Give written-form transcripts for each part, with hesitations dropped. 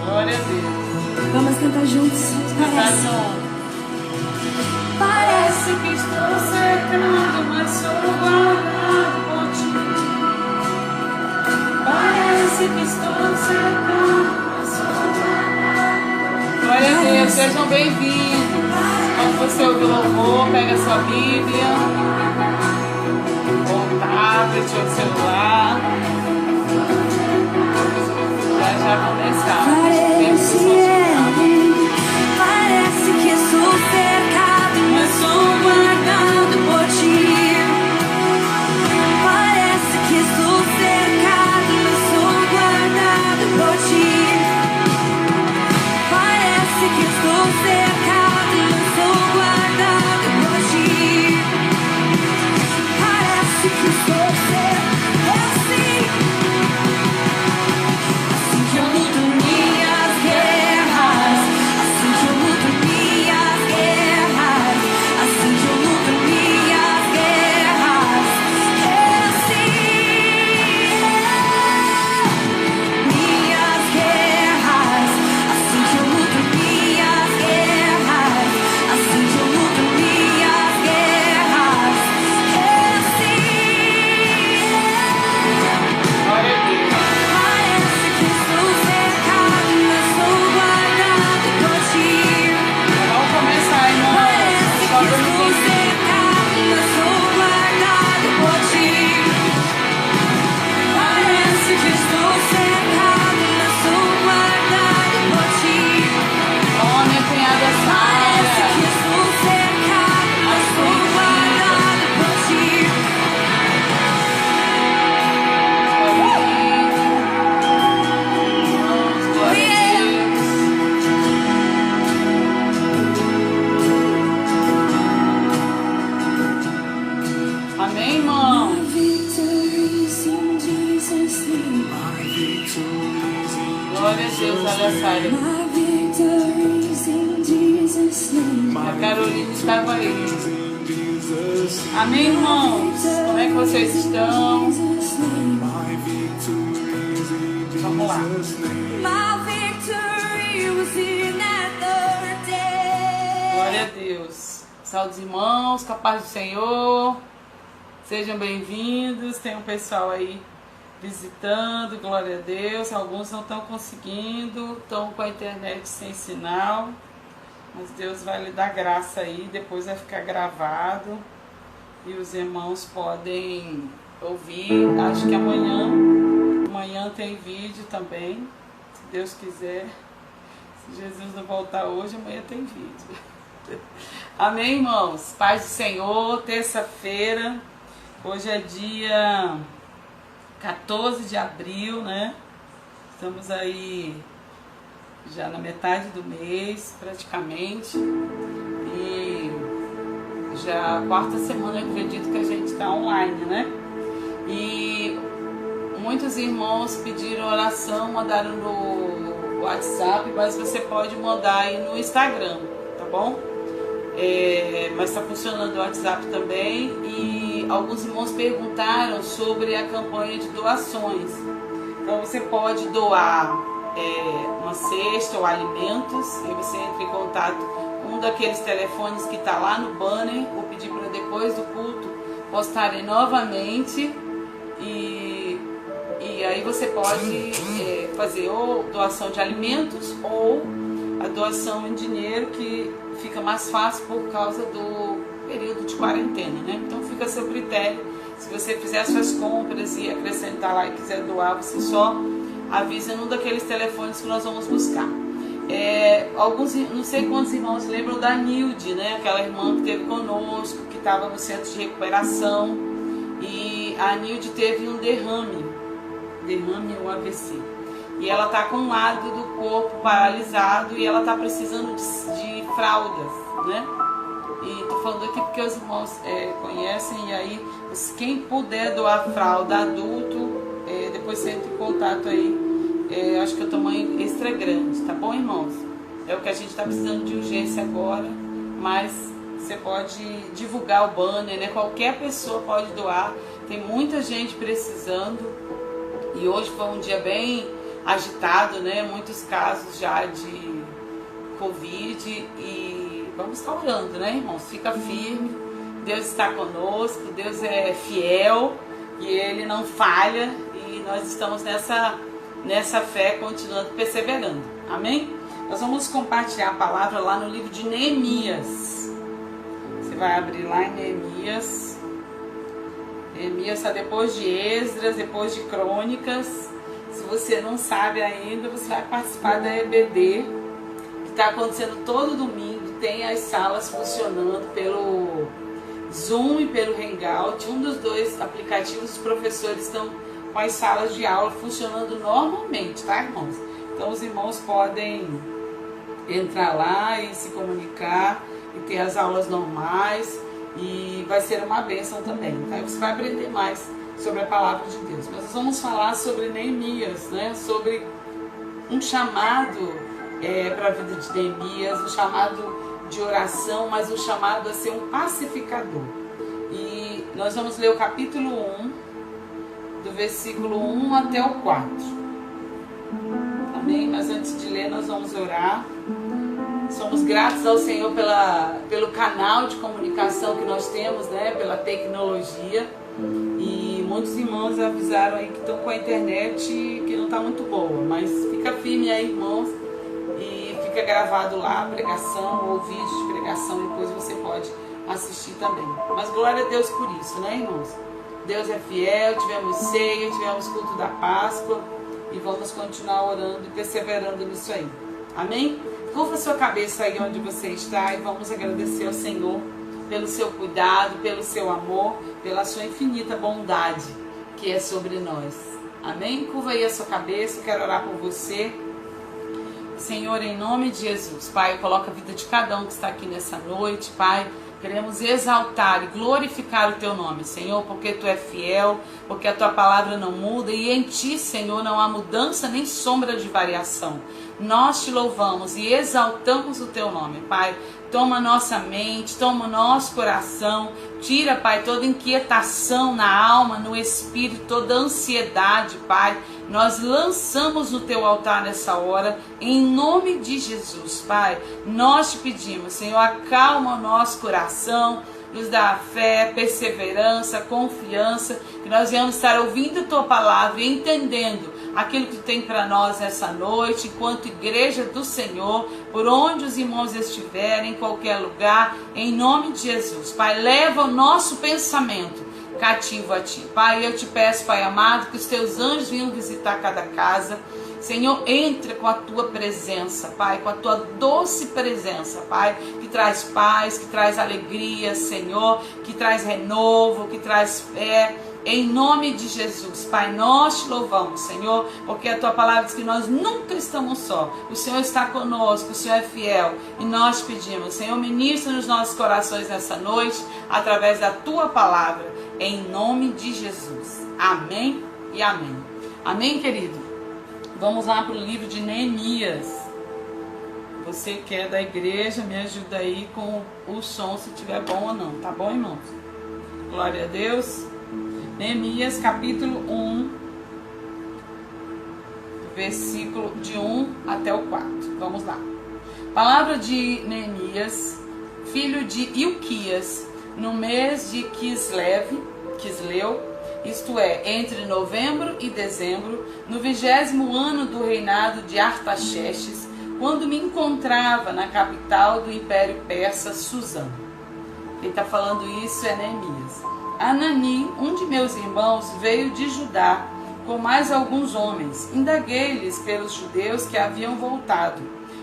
Glória a Deus. Vamos cantar juntos. Parece que estou cercado, mas sou guardado por ti. Parece que estou cercado, mas sou guardado. Glória a Deus, sejam bem-vindos. Quando você ouvir o louvor, pega a sua Bíblia, ou o tablet, ou o celular. Já começar. Parece que estou cercado, mas sou guardado por ti. Parece que estou cercado, mas sou guardado por ti. Parece que estou cercado, mas sou guardado por ti. Parece que estou cercado, assim que eu luto minhas guerras, assim que eu luto minhas guerras, assim que eu luto minhas guerras, é assim, minhas guerras, assim que eu luto minhas guerras, assim que eu luto minhas guerras, é assim. Glória a Deus. Parece que estou cercado, mas sou guardado por ti. Vamos começar, irmão. Parece que estou cercado, mas sou guardado por ti. Parece que estou cercado, mas sou guardado por ti. Ó, minha cunhada Parece Sara. que estou cercado, mas sou guardado por ti. Amém, irmão? Victories in Jesus' name. Glória a Deus, olha a Sara. My victories in Jesus' name. A Carolina estava aí. Amém, irmãos? Como é que vocês estão? Jesus' name. Vamos lá. My victory was in that third day. Glória a Deus. Saúde, irmãos, com a paz do Senhor. Sejam bem-vindos. Tem um pessoal aí visitando, glória a Deus. Alguns não estão conseguindo, estão com a internet sem sinal. Mas Deus vai lhe dar graça aí, depois vai ficar gravado. E os irmãos podem ouvir. Acho que amanhã tem vídeo também, se Deus quiser. Se Jesus não voltar hoje, amanhã tem vídeo. Amém, irmãos? Paz do Senhor, terça-feira. Hoje é dia 14 de abril, né? Estamos aí já na metade do mês, praticamente. E já a quarta semana, eu acredito que a gente está online, né? E muitos irmãos pediram oração, mandaram no WhatsApp, mas você pode mandar aí no Instagram, tá bom? Mas está funcionando o WhatsApp também. E alguns irmãos perguntaram sobre a campanha de doações. Então você pode doar uma cesta ou alimentos, e você entra em contato com um daqueles telefones que está lá no banner. Vou pedir para depois do culto postarem novamente, e aí você pode fazer ou doação de alimentos ou a doação em dinheiro, que fica mais fácil por causa do período de quarentena, né? Então fica a seu critério. Se você fizer as suas compras e acrescentar lá e quiser doar, você só avisa num daqueles telefones que nós vamos buscar. Alguns, não sei quantos irmãos lembram da Nilde, né? Aquela irmã que esteve conosco, que estava no centro de recuperação, e a Nilde teve um derrame ou AVC. E ela está com um lado do corpo paralisado e ela está precisando de fraldas, né? E estou falando aqui porque os irmãos conhecem, e aí quem puder doar fralda adulto, depois você entra em contato aí. Acho que é o tamanho extra grande, tá bom, irmãos? É o que a gente está precisando de urgência agora, mas você pode divulgar o banner, né? Qualquer pessoa pode doar, tem muita gente precisando. E hoje foi um dia bem agitado, né? Muitos casos já de Covid e vamos estar orando, né, irmãos? Fica firme, Deus está conosco, Deus é fiel e Ele não falha e nós estamos nessa fé continuando, perseverando, amém? Nós vamos compartilhar a palavra lá no livro de Neemias. Você vai abrir lá em Neemias. Neemias está depois de Esdras, depois de Crônicas. Se você não sabe ainda, você vai participar da EBD, que está acontecendo todo domingo. Tem as salas funcionando pelo Zoom e pelo Hangout. Um dos dois aplicativos, os professores estão com as salas de aula funcionando normalmente, tá, irmãos? Então os irmãos podem entrar lá e se comunicar e ter as aulas normais e vai ser uma bênção também, tá? Você vai aprender mais sobre a palavra de Deus. Mas nós vamos falar sobre Neemias, né? Sobre um chamado para a vida de Neemias, um chamado de oração, mas um chamado a ser um pacificador. E nós vamos ler o capítulo 1, do versículo 1 até o 4. Amém? Mas antes de ler, nós vamos orar. Somos gratos ao Senhor pelo canal de comunicação que nós temos, né? Pela tecnologia. E muitos irmãos avisaram aí que estão com a internet que não está muito boa. Mas fica firme aí, irmãos. E fica gravado lá a pregação ou vídeo de pregação. Depois você pode assistir também. Mas glória a Deus por isso, né, irmãos? Deus é fiel, tivemos ceia, tivemos culto da Páscoa e vamos continuar orando e perseverando nisso aí. Amém? Curva sua cabeça aí onde você está e vamos agradecer ao Senhor pelo seu cuidado, pelo seu amor, pela sua infinita bondade que é sobre nós. Amém? Curva aí a sua cabeça, eu quero orar por você. Senhor, em nome de Jesus, Pai, coloca a vida de cada um que está aqui nessa noite, Pai. Queremos exaltar e glorificar o Teu nome, Senhor, porque Tu é fiel, porque a Tua palavra não muda e em Ti, Senhor, não há mudança nem sombra de variação. Nós Te louvamos e exaltamos o Teu nome, Pai. Toma nossa mente, toma o nosso coração, tira, Pai, toda inquietação na alma, no espírito, toda ansiedade, Pai. Nós lançamos no Teu altar nessa hora, em nome de Jesus, Pai. Nós Te pedimos, Senhor, acalma o nosso coração, nos dá fé, perseverança, confiança, que nós venhamos estar ouvindo a Tua palavra e entendendo aquilo que Tu tem para nós nessa noite, enquanto igreja do Senhor, por onde os irmãos estiverem, em qualquer lugar, em nome de Jesus. Pai, leva o nosso pensamento cativo a Ti. Pai, eu Te peço, Pai amado, que os Teus anjos venham visitar cada casa. Senhor, entra com a Tua presença, Pai, com a Tua doce presença, Pai, que traz paz, que traz alegria, Senhor, que traz renovo, que traz fé. Em nome de Jesus, Pai, nós Te louvamos, Senhor, porque a Tua palavra diz que nós nunca estamos só. O Senhor está conosco, o Senhor é fiel. E nós pedimos, Senhor, ministra nos nossos corações nessa noite, através da Tua palavra, em nome de Jesus. Amém e amém. Amém, querido? Vamos lá para o livro de Neemias. Você que é da igreja, me ajuda aí com o som, se estiver bom ou não. Tá bom, irmãos? Glória a Deus. Neemias, capítulo 1, versículo de 1 até o 4. Vamos lá. Palavra de Neemias, filho de Ilquias, no mês de Quisleu, isto é, entre novembro e dezembro, no 20º ano do reinado de Artaxerxes, quando me encontrava na capital do Império Persa, Suzã. Quem está falando isso é Neemias. Anani, um de meus irmãos, veio de Judá com mais alguns homens. Indaguei-lhes pelos judeus que haviam voltado,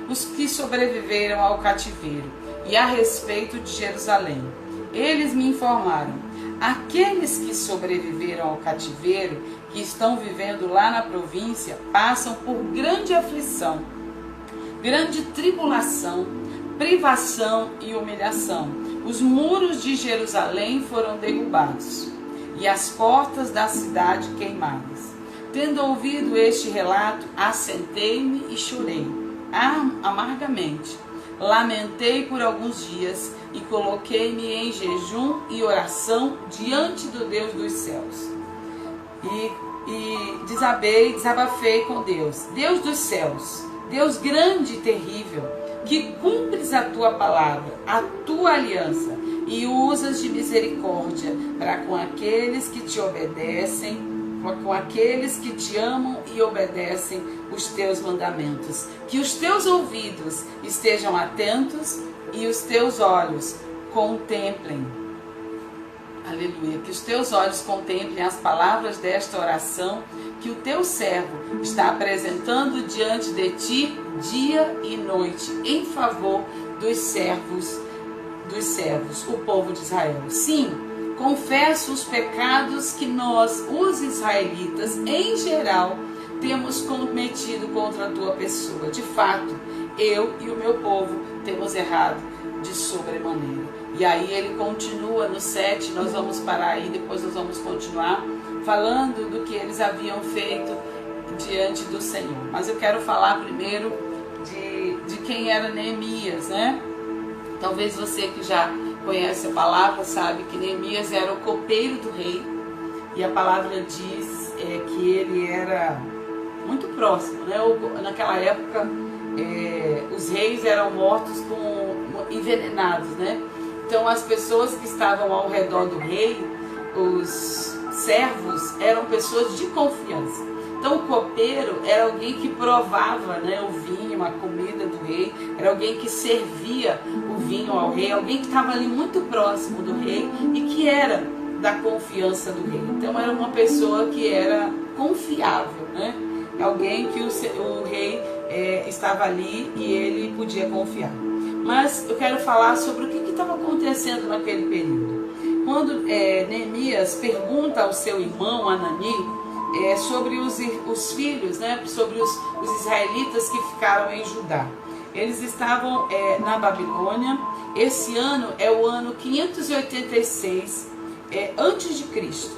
os que sobreviveram ao cativeiro, e a respeito de Jerusalém. Eles me informaram: aqueles que sobreviveram ao cativeiro, que estão vivendo lá na província, passam por grande aflição, grande tribulação, privação e humilhação. Os muros de Jerusalém foram derrubados e as portas da cidade queimadas. Tendo ouvido este relato, assentei-me e chorei amargamente. Lamentei por alguns dias e coloquei-me em jejum e oração diante do Deus dos céus. E e desabafei com Deus. Deus dos céus, Deus grande e terrível, que cumpres a tua palavra, a tua aliança, e usas de misericórdia para com aqueles que te obedecem, com aqueles que te amam e obedecem os teus mandamentos. Que os teus ouvidos estejam atentos e os teus olhos contemplem. Aleluia. Que os teus olhos contemplem as palavras desta oração que o teu servo está apresentando diante de ti dia e noite em favor dos servos, o povo de Israel. Sim, confesso os pecados que nós, os israelitas, em geral, temos cometido contra a tua pessoa. De fato, eu e o meu povo temos errado de sobremaneira. E aí ele continua no 7, nós vamos parar aí, depois nós vamos continuar falando do que eles haviam feito diante do Senhor. Mas eu quero falar primeiro de quem era Neemias, né? Talvez você que já conhece a palavra sabe que Neemias era o copeiro do rei. E a palavra diz que ele era muito próximo, né? Naquela época, os reis eram mortos envenenados, né? Então as pessoas que estavam ao redor do rei, os servos, eram pessoas de confiança. Então o copeiro era alguém que provava, né, o vinho, a comida do rei, era alguém que servia o vinho ao rei, alguém que estava ali muito próximo do rei e que era da confiança do rei. Então era uma pessoa que era confiável, né? Alguém que o rei estava ali e ele podia confiar. Mas eu quero falar sobre o que estava acontecendo naquele período. Quando Neemias pergunta ao seu irmão Anani sobre os filhos, né, sobre os israelitas que ficaram em Judá. Eles estavam na Babilônia. Esse ano é o ano 586 antes de Cristo.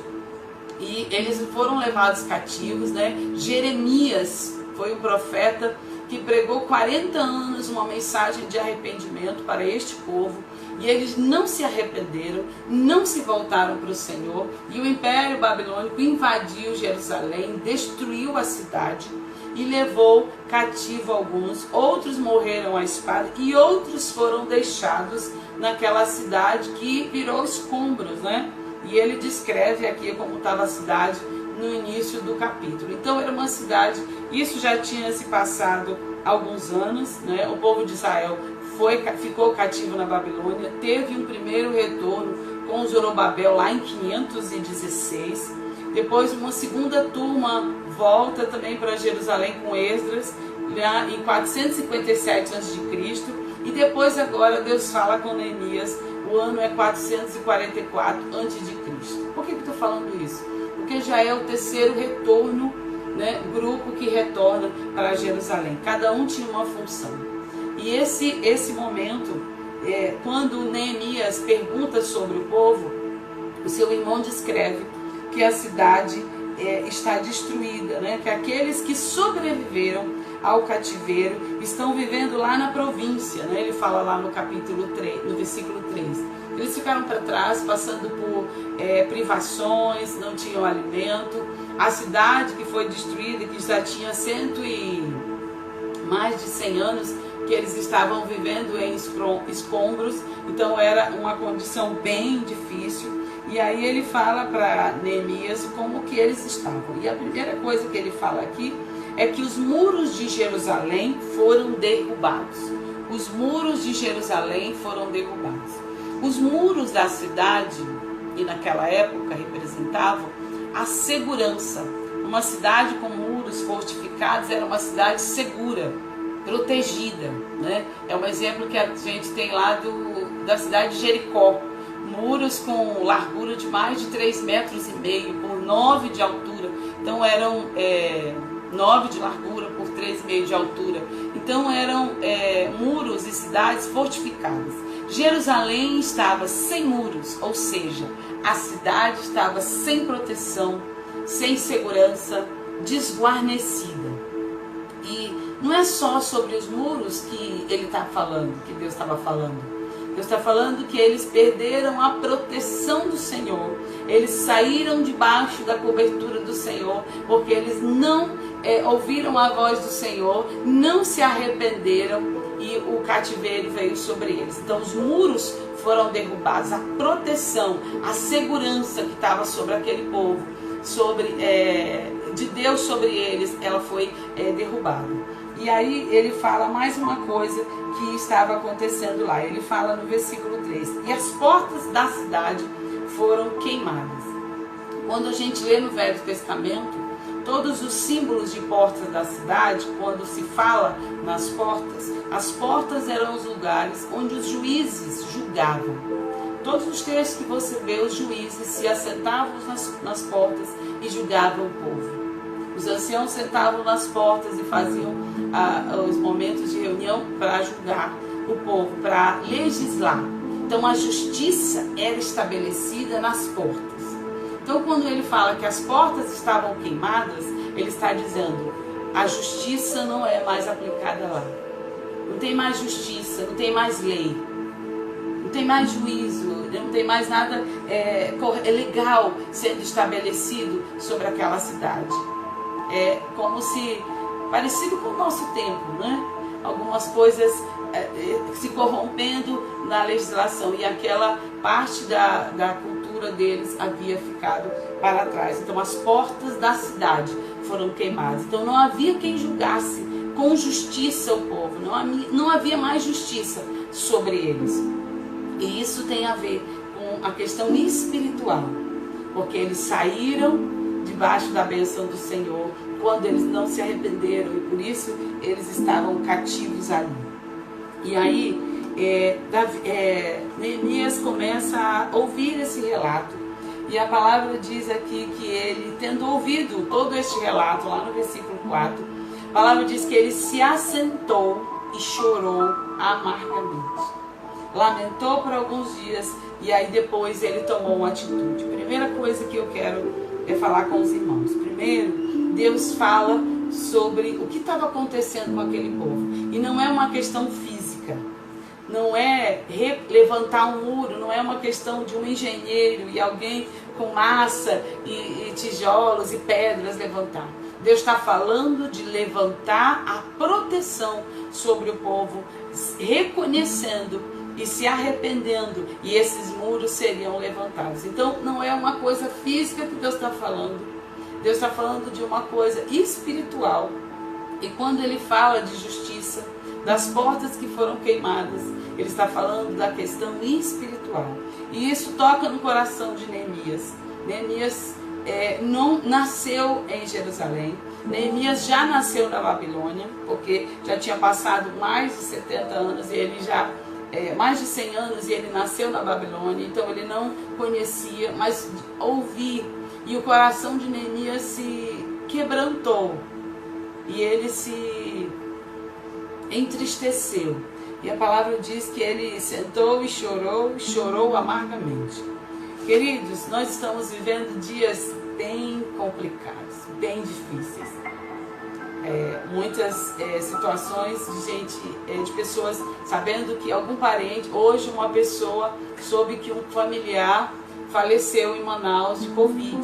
E eles foram levados cativos, né? Jeremias foi um profeta que pregou 40 anos uma mensagem de arrependimento para este povo, e eles não se arrependeram, não se voltaram para o Senhor, e o Império Babilônico invadiu Jerusalém, destruiu a cidade e levou cativo alguns, outros morreram à espada e outros foram deixados naquela cidade que virou escombros, né? E ele descreve aqui como estava a cidade no início do capítulo. Então era uma cidade, isso já tinha se passado alguns anos, né? O povo de Israel ficou cativo na Babilônia, teve um primeiro retorno com Zorobabel lá em 516, depois uma segunda turma volta também para Jerusalém com Esdras, lá em 457 a.C., e depois agora Deus fala com Neemias, o ano é 444 a.C. Por que eu estou falando isso? Porque já é o terceiro retorno, né, grupo que retorna para Jerusalém. Cada um tinha uma função. E esse momento, quando Neemias pergunta sobre o povo, o seu irmão descreve que a cidade está destruída, né? Que aqueles que sobreviveram ao cativeiro estão vivendo lá na província, né? Ele fala lá no capítulo 3, no versículo 3. Eles ficaram para trás, passando por privações, não tinham alimento. A cidade que foi destruída, que já tinha mais de 100 anos, que eles estavam vivendo em escombros, então era uma condição bem difícil. E aí ele fala para Neemias como que eles estavam. E a primeira coisa que ele fala aqui é que os muros de Jerusalém foram derrubados. Os muros de Jerusalém foram derrubados. Os muros da cidade, e naquela época representavam a segurança. Uma cidade com muros fortificados era uma cidade segura, protegida, né? É um exemplo que a gente tem lá da cidade de Jericó. Muros com largura de mais de 3,5 metros por 9 de altura. Então eram 9 de largura por 3,5 de altura. Então eram muros e cidades fortificadas. Jerusalém estava sem muros, ou seja, a cidade estava sem proteção, sem segurança, desguarnecida. E não é só sobre os muros que ele está falando, que Deus estava falando. Deus está falando que eles perderam a proteção do Senhor. Eles saíram debaixo da cobertura do Senhor, porque eles não ouviram a voz do Senhor, não se arrependeram e o cativeiro veio sobre eles. Então os muros foram derrubados, a proteção, a segurança que estava sobre aquele povo, de Deus sobre eles, ela foi derrubada. E aí ele fala mais uma coisa que estava acontecendo lá. Ele fala no versículo 3: e as portas da cidade foram queimadas. Quando a gente lê no Velho Testamento, todos os símbolos de portas da cidade, quando se fala nas portas, as portas eram os lugares onde os juízes julgavam. Todos os textos que você vê, os juízes se assentavam nas portas e julgavam o povo. Os anciãos sentavam nas portas e faziam os momentos de reunião para julgar o povo, para legislar. Então a justiça era estabelecida nas portas. Então quando ele fala que as portas estavam queimadas, ele está dizendo: a justiça não é mais aplicada lá. Não tem mais justiça, não tem mais lei, não tem mais juízo, não tem mais nada legal sendo estabelecido sobre aquela cidade. É como se, parecido com o nosso tempo, né? Algumas coisas se corrompendo na legislação, e aquela parte da cultura deles havia ficado para trás. Então as portas da cidade foram queimadas. Então não havia quem julgasse com justiça o povo, não havia mais justiça sobre eles. E isso tem a ver com a questão espiritual, porque eles saíram debaixo da bênção do Senhor quando eles não se arrependeram, e por isso eles estavam cativos ali. E aí Neemias começa a ouvir esse relato, e a palavra diz aqui que ele, tendo ouvido todo este relato, lá no versículo 4, a palavra diz que ele se assentou e chorou amargamente. Lamentou por alguns dias, e aí depois ele tomou uma atitude. Primeira coisa que eu quero falar com os irmãos. Primeiro, Deus fala sobre o que estava acontecendo com aquele povo. E não é uma questão física, não é levantar um muro, não é uma questão de um engenheiro e alguém com massa e tijolos e pedras levantar. Deus está falando de levantar a proteção sobre o povo, reconhecendo e se arrependendo, e esses muros seriam levantados. Então não é uma coisa física que Deus está falando. Deus está falando de uma coisa espiritual. E quando ele fala de justiça, das portas que foram queimadas, ele está falando da questão espiritual. E isso toca no coração de Neemias. Neemias não nasceu em Jerusalém. Neemias já nasceu na Babilônia, porque já tinha passado mais de 70 anos e ele já... mais de 100 anos, e ele nasceu na Babilônia. Então ele não conhecia, mas ouvi, e o coração de Neemias se quebrantou, e ele se entristeceu, e a palavra diz que ele sentou e chorou amargamente. Queridos, nós estamos vivendo dias bem complicados, bem difíceis. Muitas situações de pessoas sabendo que algum parente, hoje uma pessoa soube que um familiar faleceu em Manaus de Covid,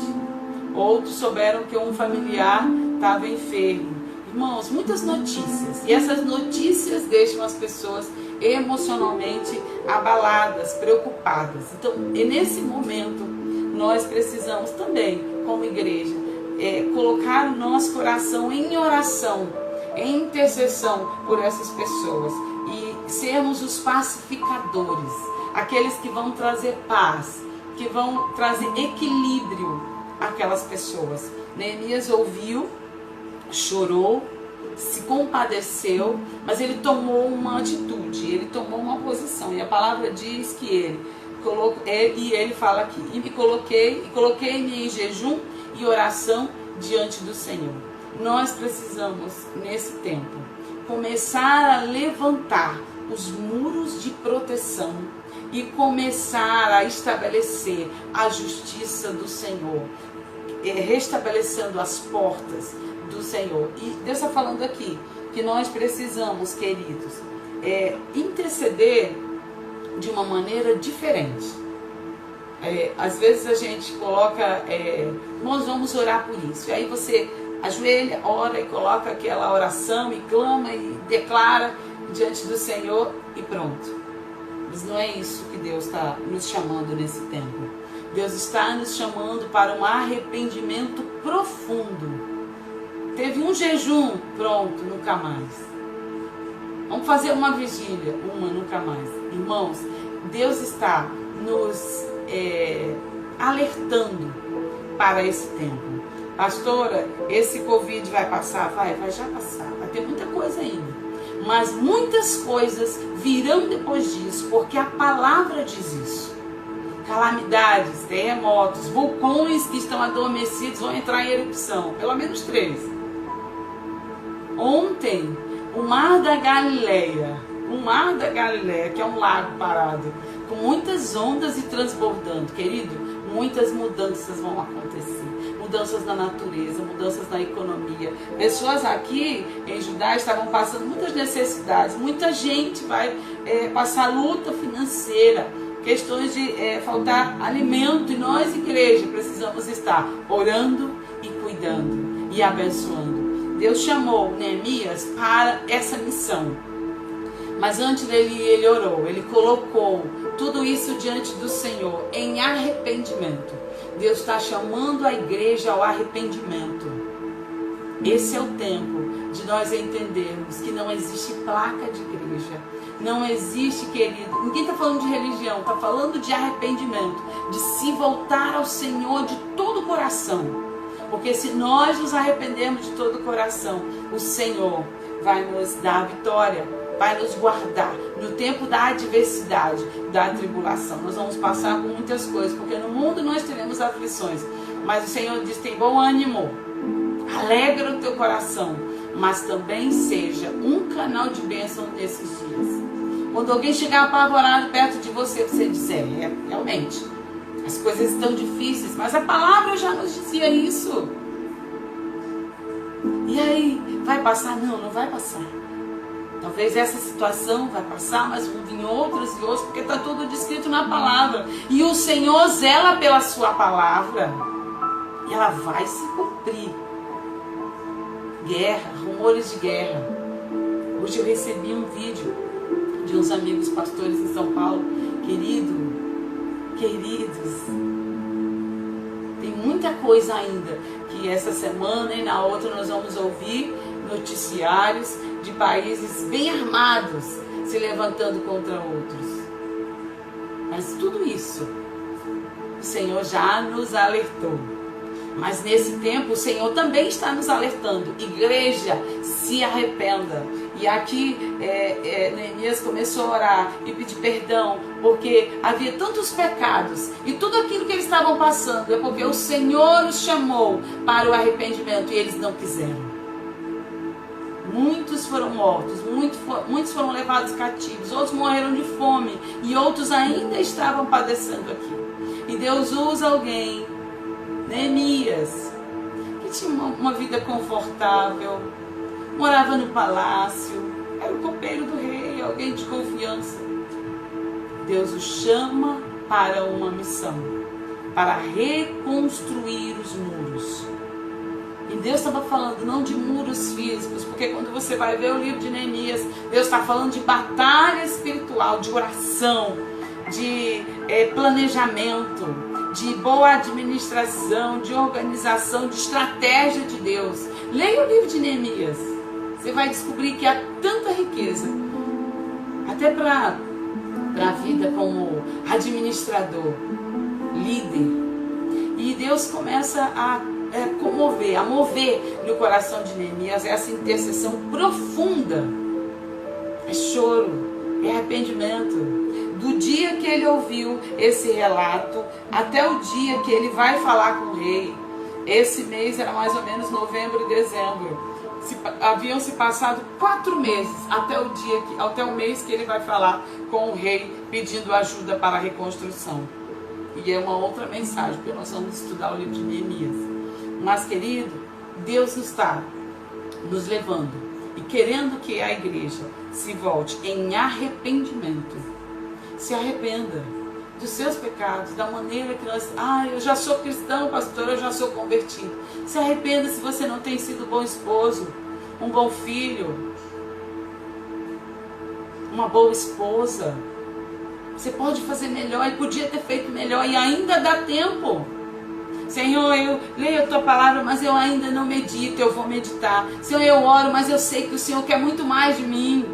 outros souberam que um familiar estava enfermo. Irmãos, muitas notícias, e essas notícias deixam as pessoas emocionalmente abaladas, preocupadas. Então, nesse momento, nós precisamos também, como igreja, colocar o nosso coração em oração, em intercessão por essas pessoas, e sermos os pacificadores, aqueles que vão trazer paz, que vão trazer equilíbrio àquelas pessoas. Neemias ouviu, chorou, se compadeceu, mas ele tomou uma atitude, ele tomou uma posição, e a palavra diz que ele fala aqui: e coloquei-me em jejum e oração diante do Senhor. Nós precisamos, nesse tempo, começar a levantar os muros de proteção e começar a estabelecer a justiça do Senhor, restabelecendo as portas do Senhor. E Deus está falando aqui que nós precisamos, Às vezes a gente coloca, nós vamos orar por isso. E aí você ajoelha, ora e coloca aquela oração e clama e declara diante do Senhor e pronto. Mas não é isso que Deus está nos chamando nesse tempo. Deus está nos chamando para um arrependimento profundo. Teve um jejum, pronto, nunca mais. Vamos fazer uma vigília, nunca mais. Irmãos, Deus está nos alertando para esse tempo. Pastora, esse Covid vai passar? Vai já passar. Vai ter muita coisa ainda. Mas muitas coisas virão depois disso, porque a palavra diz isso. Calamidades, terremotos, vulcões que estão adormecidos vão entrar em erupção. Pelo menos 3. Ontem, o Mar da Galileia, que é um lago parado, com muitas ondas e transbordando, querido, muitas mudanças vão acontecer. Mudanças na natureza, mudanças na economia. Pessoas aqui em Judá estavam passando muitas necessidades. Muita gente vai passar luta financeira, questões de faltar alimento. E nós, igreja, precisamos estar orando e cuidando e abençoando. Deus chamou Neemias para essa missão. Mas antes dele, ele orou, ele colocou tudo isso diante do Senhor em arrependimento. Deus está chamando a igreja ao arrependimento. Esse é o tempo de nós entendermos que não existe placa de igreja. Não existe, querido. Ninguém está falando de religião, está falando de arrependimento. De se voltar ao Senhor de todo o coração. Porque se nós nos arrependermos de todo o coração, o Senhor vai nos dar a vitória, vai nos guardar no tempo da adversidade, da tribulação. Nós vamos passar por muitas coisas, porque no mundo nós teremos aflições. Mas o Senhor diz, tem bom ânimo, alegra o teu coração, mas também seja um canal de bênção nesses dias. Quando alguém chegar apavorado perto de você, você diz, realmente, as coisas estão difíceis, mas a palavra já nos dizia isso. E aí, vai passar? Não, não vai passar. Talvez essa situação vai passar, mas vão vir outras e outras, porque está tudo descrito na palavra. E o Senhor zela pela sua palavra. E ela vai se cumprir. Guerra, rumores de guerra. Hoje eu recebi um vídeo de uns amigos pastores em São Paulo. Queridos, tem muita coisa ainda que essa semana e na outra nós vamos ouvir noticiários de países bem armados se levantando contra outros. Mas tudo isso o Senhor já nos alertou. Mas nesse tempo o Senhor também está nos alertando. Igreja, se arrependa. E aqui Neemias começou a orar e pedir perdão, porque havia tantos pecados e tudo aquilo que eles estavam passando é porque o Senhor os chamou para o arrependimento e eles não quiseram. Muitos foram mortos, muitos foram levados cativos, outros morreram de fome e outros ainda estavam padecendo aqui. E Deus usa alguém, Neemias, que tinha uma vida confortável, morava no palácio, era o copeiro do rei, alguém de confiança. Deus o chama para uma missão, para reconstruir os muros. E Deus estava falando não de muros físicos, porque quando você vai ver o livro de Neemias, Deus está falando de batalha espiritual, de oração, de planejamento, de boa administração, de organização, de estratégia de Deus. Leia o livro de Neemias. Você vai descobrir que há tanta riqueza, até para a vida como administrador, líder. E Deus começa a comover, a mover no coração de Neemias essa intercessão profunda. É choro, é arrependimento. Do dia que ele ouviu esse relato até o dia que ele vai falar com o rei. Esse mês era mais ou menos novembro e dezembro. Haviam se passado 4 meses até o mês que ele vai falar com o rei pedindo ajuda para a reconstrução. E é uma outra mensagem, porque nós vamos estudar o livro de Neemias. Mas, querido, Deus está nos levando e querendo que a igreja se volte em arrependimento. Se arrependa. dos seus pecados, da maneira que nós... eu já sou cristão, pastor, eu já sou convertido. Se arrependa se você não tem sido um bom esposo, um bom filho, uma boa esposa. Você pode fazer melhor e podia ter feito melhor e ainda dá tempo. Senhor, eu leio a tua palavra, mas eu ainda não medito, eu vou meditar. Senhor, eu oro, mas eu sei que o Senhor quer muito mais de mim.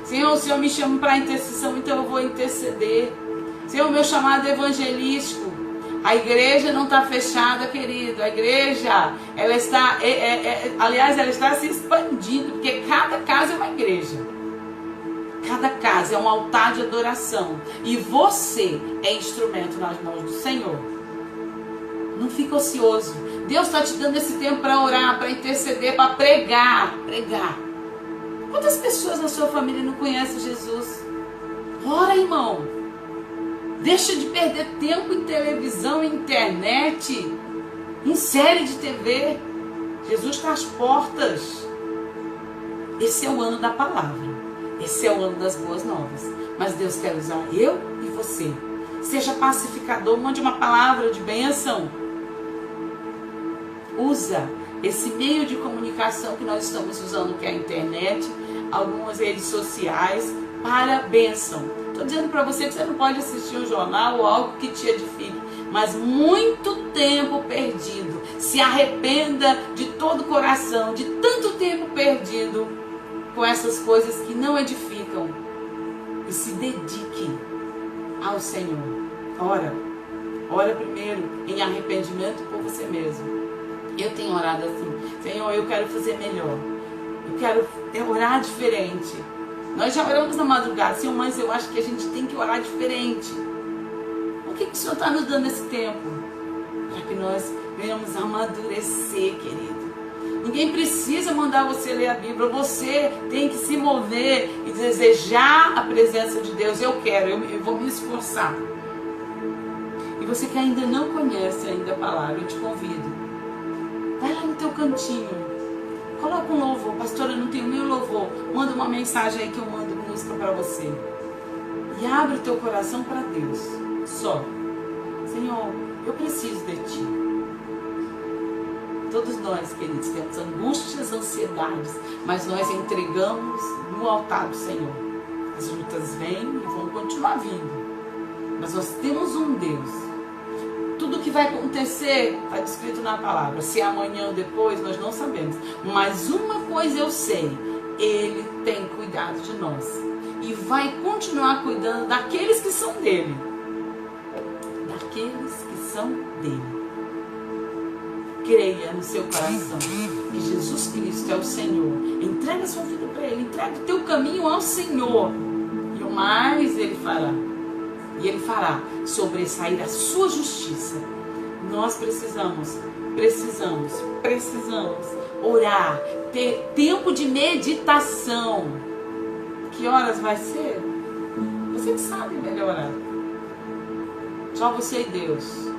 Senhor, o Senhor me chama para intercessão, então eu vou interceder. Senhor, meu chamado é evangelístico. A igreja não está fechada, querido. A igreja, ela está, aliás, ela está se expandindo, porque cada casa é uma igreja. Cada casa é um altar de adoração. E você é instrumento nas mãos do Senhor. Não fica ocioso. Deus está te dando esse tempo para orar, para interceder, para pregar. Quantas pessoas na sua família não conhecem Jesus? Ora, irmão. Deixa de perder tempo em televisão, em internet, em série de TV. Jesus está às portas. Esse é o ano da palavra. Esse é o ano das boas novas. Mas Deus quer usar eu e você. Seja pacificador, mande uma palavra de bênção. Usa esse meio de comunicação que nós estamos usando, que é a internet, algumas redes sociais, para bênção. Estou dizendo para você que você não pode assistir um jornal ou algo que te edifique, mas muito tempo perdido. Se arrependa de todo o coração, de tanto tempo perdido com essas coisas que não edificam, e se dedique ao Senhor. Ora primeiro em arrependimento por você mesmo. Eu tenho orado assim: Senhor, eu quero fazer melhor, eu quero orar diferente. Nós já oramos na madrugada, Senhor, mas eu acho que a gente tem que orar diferente. Por que o Senhor está nos dando esse tempo? Para que nós venhamos amadurecer, querido. Ninguém precisa mandar você ler a Bíblia. Você tem que se mover e desejar a presença de Deus. Eu quero, eu vou me esforçar. E você que ainda não conhece ainda a palavra, eu te convido. Vai lá no teu cantinho. Coloca um louvor. Pastora, eu não tenho nem louvor. Manda uma mensagem aí que eu mando música para você. E abre o teu coração para Deus. Só. Senhor, eu preciso de Ti. Todos nós, queridos, temos angústias, ansiedades, mas nós entregamos no altar do Senhor. As lutas vêm e vão continuar vindo. Mas nós temos um Deus. Tudo que vai acontecer está descrito na palavra. Se é amanhã ou depois, nós não sabemos. Mas uma coisa eu sei: Ele tem cuidado de nós. E vai continuar cuidando daqueles que são dele. Daqueles que são dele. Creia no seu coração que Jesus Cristo é o Senhor. Entrega a sua vida para Ele. Entrega o teu caminho ao Senhor. E o mais Ele fará. E Ele fará sobressair a sua justiça. Nós precisamos orar, ter tempo de meditação. Que horas vai ser? Você que sabe melhorar. Só você e Deus.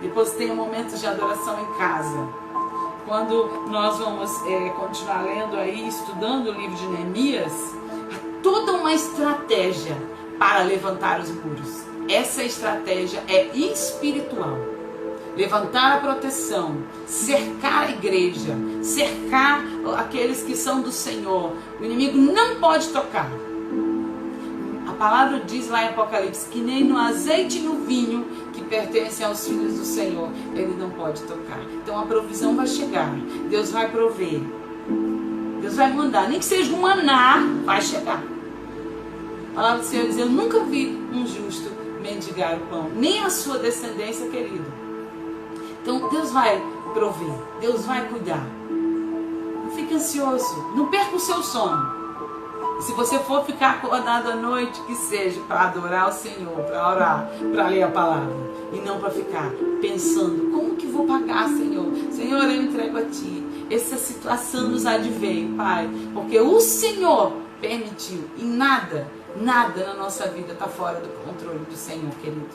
Depois tenha momentos de adoração em casa. Quando nós vamos continuar lendo aí, estudando o livro de Neemias, há toda uma estratégia para levantar os muros. Essa estratégia é espiritual. Levantar a proteção, cercar a igreja, cercar aqueles que são do Senhor. O inimigo não pode tocar. A palavra diz lá em Apocalipse que nem no azeite e no vinho que pertencem aos filhos do Senhor, ele não pode tocar. Então a provisão vai chegar. Deus vai prover. Deus vai mandar. Nem que seja um maná, vai chegar. A palavra do Senhor diz: eu nunca vi um justo mendigar o pão, nem a sua descendência, querido. Então Deus vai prover, Deus vai cuidar. Não fique ansioso, não perca o seu sono. Se você for ficar acordado à noite, que seja para adorar o Senhor, para orar, para ler a palavra, e não para ficar pensando: como que vou pagar, Senhor? Senhor, eu entrego a Ti. Essa situação nos advém, Pai, porque o Senhor permitiu. E nada na nossa vida está fora do controle do Senhor, querido.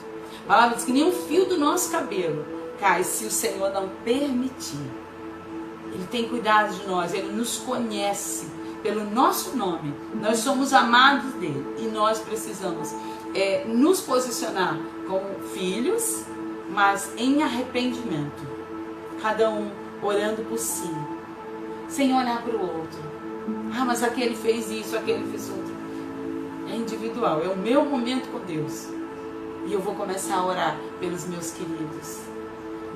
A palavra diz que nem um fio do nosso cabelo cai se o Senhor não permitir. Ele tem cuidado de nós, Ele nos conhece pelo nosso nome. Nós somos amados dele e nós precisamos nos posicionar como filhos, mas em arrependimento. Cada um orando por si, sem olhar para o outro. Ah, mas aquele fez isso, aquele fez outro. É individual, é o meu momento com Deus. E eu vou começar a orar pelos meus queridos.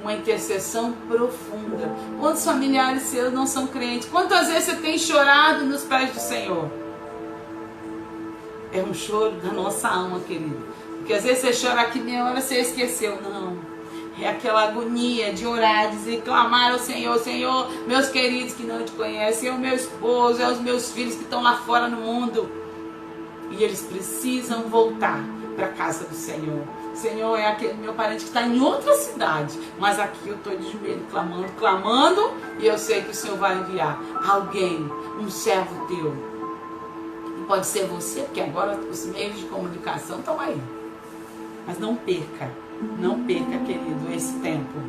Uma intercessão profunda. Quantos familiares seus não são crentes? Quantas vezes você tem chorado nos pés do Senhor? É um choro da nossa alma, querido. Porque às vezes você chora aqui, meia hora você esqueceu. Não. É aquela agonia de orar, dizer, clamar ao Senhor. Senhor, meus queridos que não te conhecem, é o meu esposo, é os meus filhos que estão lá fora no mundo. E eles precisam voltar para a casa do Senhor. Senhor, é aquele meu parente que está em outra cidade, mas aqui eu estou de joelho clamando, e eu sei que o Senhor vai enviar alguém, um servo teu. E pode ser você, porque agora os meios de comunicação estão aí. Mas não perca, querido, esse tempo.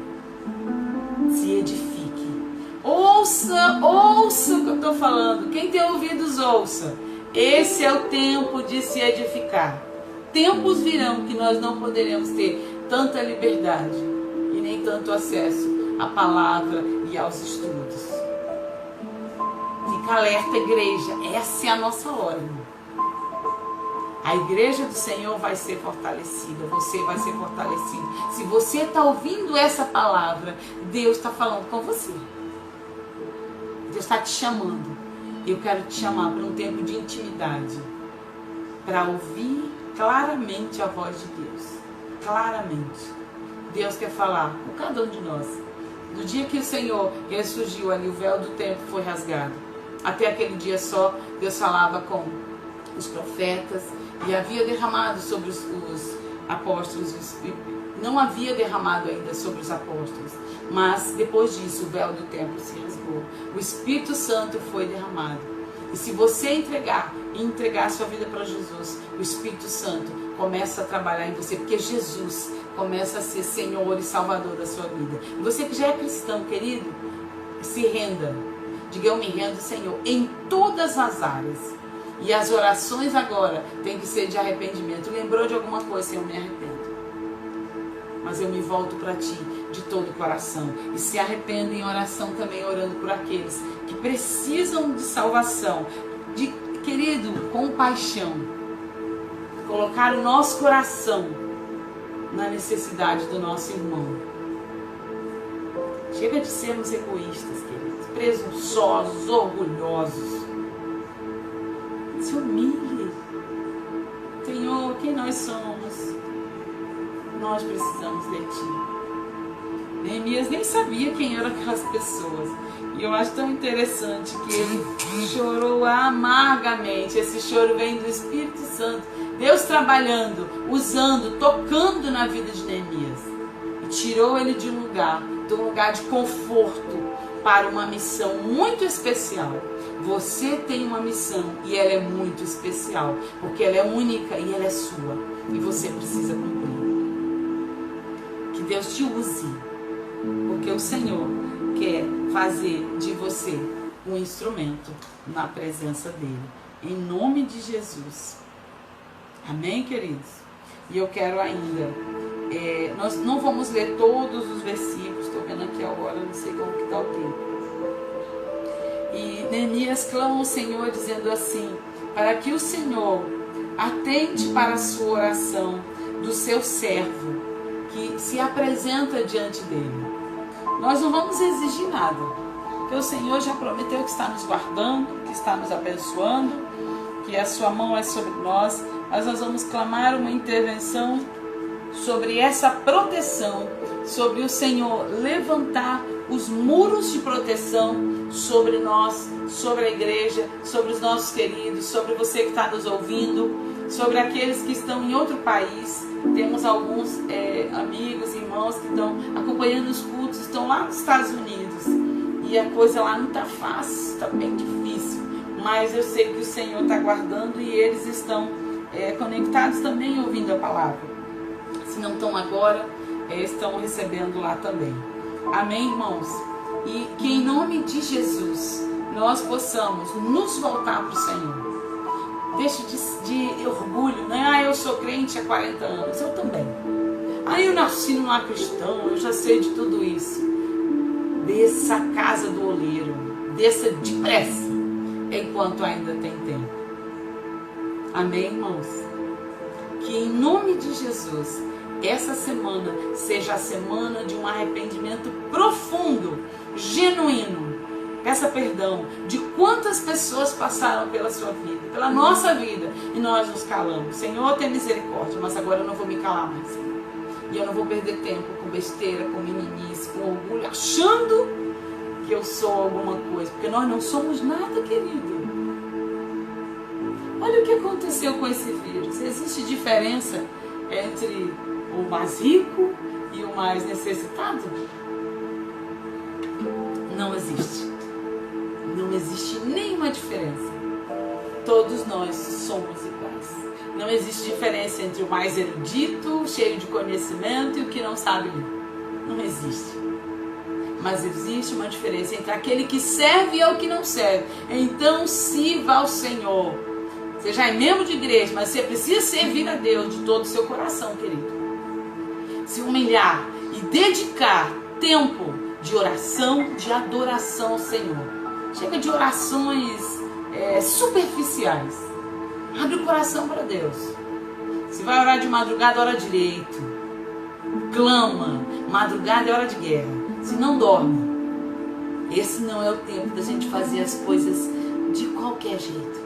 Se edifique. Ouça o que eu estou falando. Quem tem ouvidos, ouça. Esse é o tempo de se edificar. Tempos virão que nós não poderemos ter tanta liberdade e nem tanto acesso à palavra e aos estudos. Fica alerta, igreja. Essa é a nossa hora, irmão. A igreja do Senhor vai ser fortalecida. Você vai ser fortalecido. Se você está ouvindo essa palavra, Deus está falando com você. Deus está te chamando. Eu quero te chamar para um tempo de intimidade, para ouvir claramente a voz de Deus. Claramente. Deus quer falar com cada um de nós. Do dia que o Senhor ressurgiu ali, o véu do templo foi rasgado. Até aquele dia só, Deus falava com os profetas e havia derramado sobre os apóstolos. Não havia derramado ainda sobre os apóstolos. Mas depois disso, o véu do templo se rasgou. O Espírito Santo foi derramado. E se você entregar sua vida para Jesus, o Espírito Santo começa a trabalhar em você, porque Jesus começa a ser Senhor e Salvador da sua vida. E você que já é cristão, querido, se renda. Diga, eu me rendo, Senhor, em todas as áreas. E as orações agora têm que ser de arrependimento. Lembrou de alguma coisa, Senhor, me arrependo. Mas eu me volto para Ti de todo o coração. E se arrependo em oração também, orando por aqueles que precisam de salvação. Querido, compaixão. Colocar o nosso coração na necessidade do nosso irmão. Chega de sermos egoístas, queridos. Presunçosos, orgulhosos. Se humilhe. Senhor, quem nós somos? Nós precisamos de Ti. Neemias nem sabia quem eram aquelas pessoas. E eu acho tão interessante que ele chorou amargamente. Esse choro vem do Espírito Santo. Deus trabalhando, usando, tocando na vida de Neemias. E tirou ele de um lugar de conforto para uma missão muito especial. Você tem uma missão e ela é muito especial. Porque ela é única e ela é sua. E você precisa cumprir. Que Deus te use. Porque o Senhor quer fazer de você um instrumento na presença dEle. Em nome de Jesus. Amém, queridos? E eu quero ainda... nós não vamos ler todos os versículos. Estou vendo aqui agora, não sei como que está o tempo. E Neemias clama ao Senhor dizendo assim: para que o Senhor atente para a sua oração do seu servo, que se apresenta diante dele. Nós não vamos exigir nada, porque o Senhor já prometeu que está nos guardando, que está nos abençoando, que a sua mão é sobre nós, mas nós vamos clamar uma intervenção sobre essa proteção, sobre o Senhor levantar os muros de proteção sobre nós, sobre a igreja, sobre os nossos queridos, sobre você que está nos ouvindo, sobre aqueles que estão em outro país. Temos alguns amigos, irmãos que estão acompanhando os cultos, estão lá nos Estados Unidos. E a coisa lá não está fácil, está bem difícil. Mas eu sei que o Senhor está guardando e eles estão conectados também ouvindo a palavra. Se não estão agora, estão recebendo lá também. Amém, irmãos? E que em nome de Jesus nós possamos nos voltar para o Senhor. Deixe de orgulho, né? Eu sou crente há 40 anos. Eu também. Eu nasci num lar cristão, eu já sei de tudo isso. Desça a casa do oleiro, desça depressa, enquanto ainda tem tempo. Amém, irmãos? Que em nome de Jesus, essa semana seja a semana de um arrependimento profundo, genuíno. Peça perdão de quantas pessoas passaram pela sua vida, pela nossa vida, e nós nos calamos. Senhor, tem misericórdia, mas agora eu não vou me calar mais, Senhor. E eu não vou perder tempo com besteira, com meninice, com orgulho, achando que eu sou alguma coisa, porque nós não somos nada, querido. Olha o que aconteceu com esse vírus. Existe diferença entre o mais rico e o mais necessitado? Não existe. Não existe nenhuma diferença. Todos nós somos iguais. Não existe diferença entre o mais erudito, cheio de conhecimento, e o que não sabe ler. Não existe. Mas existe uma diferença entre aquele que serve e o que não serve. Então sirva ao Senhor. Você já é membro de igreja, mas você precisa servir a Deus de todo o seu coração, querido. Se humilhar e dedicar tempo de oração, de adoração ao Senhor. Chega de orações superficiais. Abre o coração para Deus. Se vai orar de madrugada, ora direito. Clama. Madrugada é hora de guerra. Se não dorme. Esse não é o tempo da gente fazer as coisas de qualquer jeito.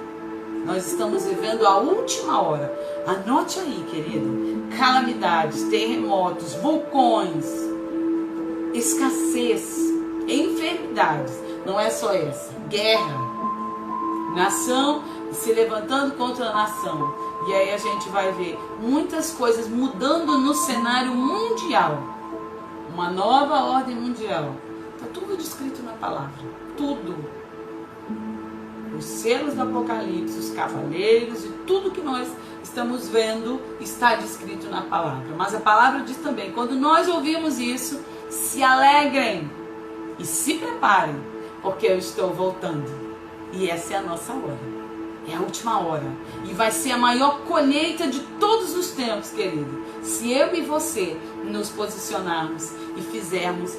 Nós estamos vivendo a última hora. Anote aí, querido. Calamidades, terremotos, vulcões, escassez, enfermidades. Não é só essa. Guerra. Nação se levantando contra a nação. E aí a gente vai ver muitas coisas mudando no cenário mundial. Uma nova ordem mundial. Está tudo descrito na palavra. Tudo. Os selos do Apocalipse, os cavaleiros e tudo que nós estamos vendo está descrito na palavra. Mas a palavra diz também, quando nós ouvimos isso, se alegrem e se preparem, porque eu estou voltando. E essa é a nossa hora. É a última hora. E vai ser a maior colheita de todos os tempos, querido. Se eu e você nos posicionarmos e fizermos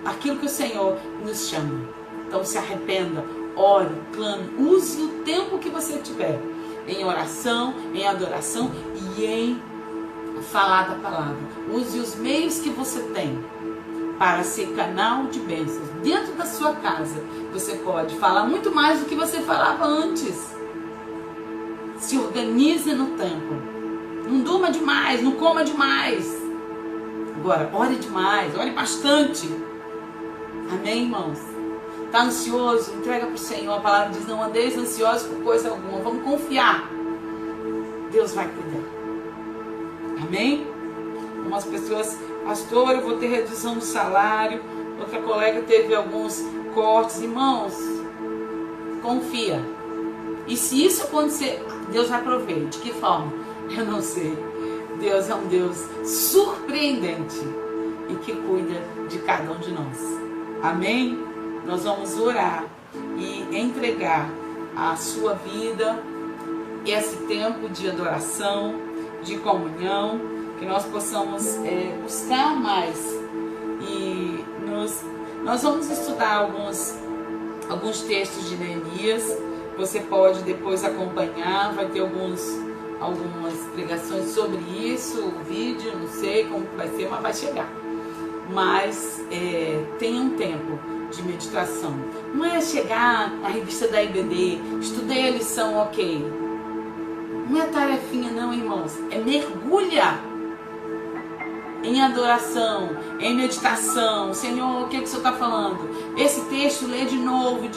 aquilo que o Senhor nos chama. Então se arrependa, ore, clame, use o tempo que você tiver em oração, em adoração e em falar da palavra. Use os meios que você tem para ser canal de bênçãos. Dentro da sua casa, você pode falar muito mais do que você falava antes. Se organize no tempo. Não durma demais, não coma demais. Agora, ore demais, ore bastante. Amém, irmãos? Está ansioso? Entrega para o Senhor. A palavra diz, não andeis ansiosos por coisa alguma. Vamos confiar. Deus vai cuidar. Amém? Umas pessoas, pastor, eu vou ter redução do salário. Outra colega teve alguns cortes. Irmãos, confia. E se isso acontecer, Deus vai prover. De que forma? Eu não sei. Deus é um Deus surpreendente e que cuida de cada um de nós. Amém? Nós vamos orar e entregar a sua vida, esse tempo de adoração, de comunhão, que nós possamos buscar mais. E nós vamos estudar alguns textos de Neemias. Você pode depois acompanhar, vai ter algumas pregações sobre isso, o vídeo, não sei como vai ser, mas vai chegar. Mas tenha um tempo de meditação. Não é chegar na revista da IBD, estudei a lição, ok. Não é tarefinha não, irmãos. É mergulha em adoração, em meditação. Senhor, o que o Senhor está falando? Esse texto, lê de novo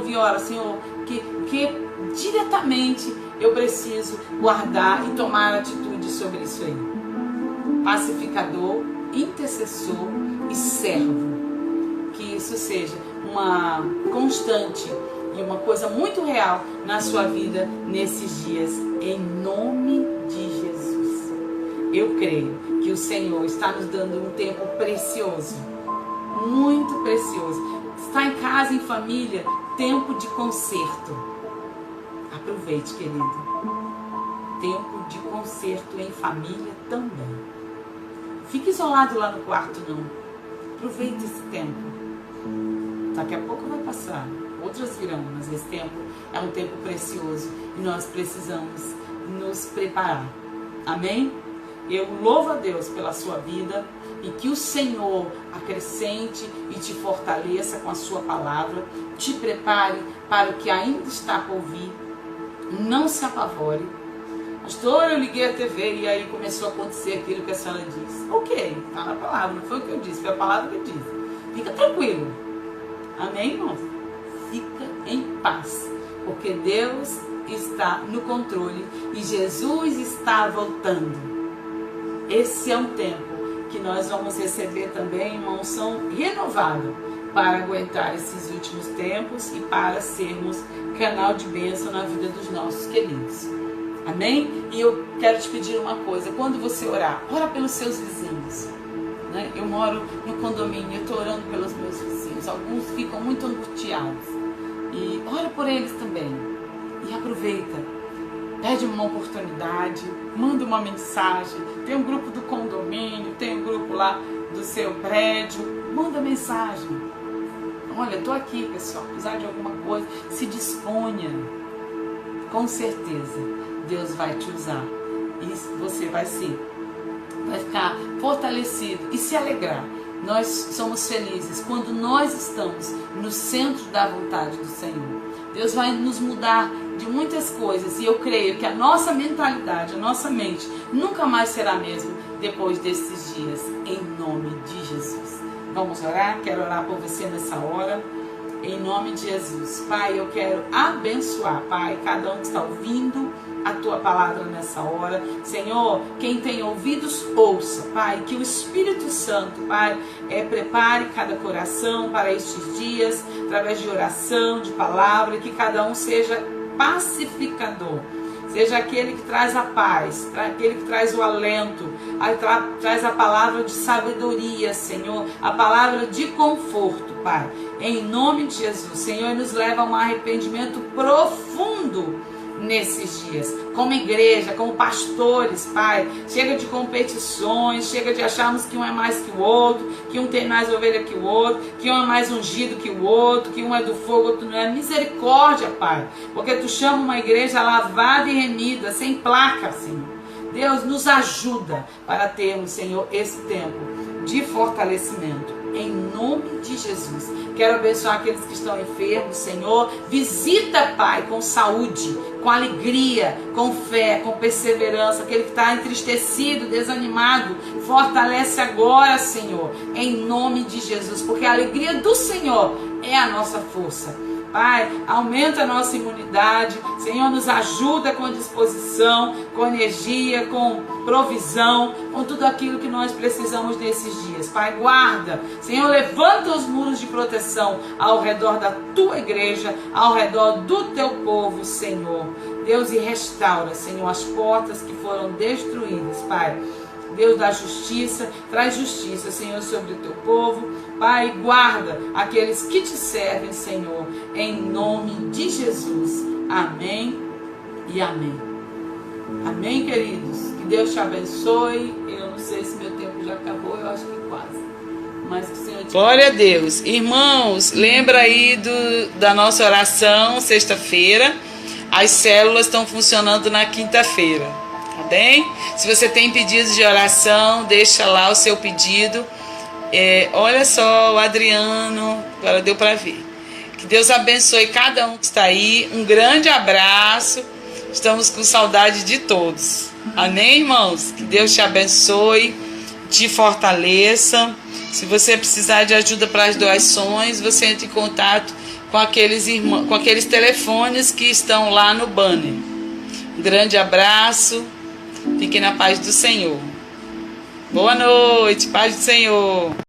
e ora, Senhor, que diretamente eu preciso guardar e tomar atitude sobre isso aí. Pacificador, intercessor e servo. Que isso seja uma constante e uma coisa muito real na sua vida nesses dias, em nome de Jesus. Eu creio que o Senhor está nos dando um tempo precioso, muito precioso. Está em casa, em família, tempo de conserto. Aproveite, querido. tempo de concerto em família também. Fique isolado lá no quarto, não. Aproveite esse tempo. Daqui a pouco vai passar, outras virão, mas esse tempo é um tempo precioso e nós precisamos nos preparar. Amém? Eu louvo a Deus pela sua vida e que o Senhor acrescente e te fortaleça com a sua palavra, te prepare para o que ainda está por vir. Não se apavore. Pastor, eu liguei a TV e aí começou a acontecer aquilo que a senhora disse. Ok, está na palavra, não foi o que eu disse, foi a palavra que eu disse. Fica tranquilo. Amém, irmãos? Fica em paz, porque Deus está no controle e Jesus está voltando. Esse é um tempo que nós vamos receber também uma unção renovada para aguentar esses últimos tempos e para sermos canal de bênção na vida dos nossos queridos. Amém? E eu quero te pedir uma coisa, quando você orar, ora pelos seus vizinhos. Né? Eu moro no condomínio, eu estou orando pelos meus vizinhos, alguns ficam muito angustiados. E ora por eles também. E aproveita, pede uma oportunidade, manda uma mensagem, tem um grupo do condomínio, tem um grupo lá do seu prédio, manda mensagem. Olha, estou aqui, pessoal, precisar de alguma coisa, se disponha. Com certeza, Deus vai te usar e você vai ficar fortalecido e se alegrar. Nós somos felizes quando nós estamos no centro da vontade do Senhor. Deus vai nos mudar de muitas coisas e eu creio que a nossa mentalidade, a nossa mente nunca mais será a mesma depois desses dias, em nome de Jesus. Vamos orar? Quero orar por você nessa hora, em nome de Jesus. Pai, eu quero abençoar, Pai, cada um que está ouvindo a Tua palavra nessa hora. Senhor, quem tem ouvidos, ouça, Pai, que o Espírito Santo, Pai, prepare cada coração para estes dias, através de oração, de palavra, que cada um seja pacificador, seja aquele que traz a paz, aquele que traz o alento, traz a palavra de sabedoria, Senhor, a palavra de conforto, Pai, em nome de Jesus. Senhor, nos leva a um arrependimento profundo nesses dias, como igreja, como pastores, Pai. Chega de competições, chega de acharmos que um é mais que o outro, que um tem mais ovelha que o outro, que um é mais ungido que o outro, que um é do fogo, outro não é. Misericórdia, Pai, porque Tu chama uma igreja lavada e remida, sem placa, Senhor. Deus, nos ajuda para termos, Senhor, esse tempo de fortalecimento, em nome de Jesus. Quero abençoar aqueles que estão enfermos, Senhor. Visita, Pai, com saúde, com alegria, com fé, com perseverança. Aquele que está entristecido, desanimado, fortalece agora, Senhor, em nome de Jesus, porque a alegria do Senhor é a nossa força. Pai, aumenta a nossa imunidade, Senhor, nos ajuda com disposição, com energia, com provisão, com tudo aquilo que nós precisamos nesses dias. Pai, guarda, Senhor, levanta os muros de proteção ao redor da Tua igreja, ao redor do Teu povo, Senhor. Deus, e restaura, Senhor, as portas que foram destruídas, Pai. Deus da justiça, traz justiça, Senhor, sobre o Teu povo. Pai, guarda aqueles que Te servem, Senhor, em nome de Jesus. Amém e amém. Amém, queridos? Que Deus te abençoe. Eu não sei se meu tempo já acabou, eu acho que quase. Mas que o Senhor te... Glória a Deus. Irmãos, lembra aí da nossa oração, sexta-feira. As células estão funcionando na quinta-feira. Tá bem? Se você tem pedidos de oração, deixa lá o seu pedido. Olha só, o Adriano, agora deu para ver. Que Deus abençoe cada um que está aí. Um grande abraço. Estamos com saudade de todos. Amém, irmãos? Que Deus te abençoe, te fortaleça. Se você precisar de ajuda para as doações, você entra em contato com aqueles telefones que estão lá no banner. Um grande abraço. Fiquem na paz do Senhor. Boa noite, paz do Senhor.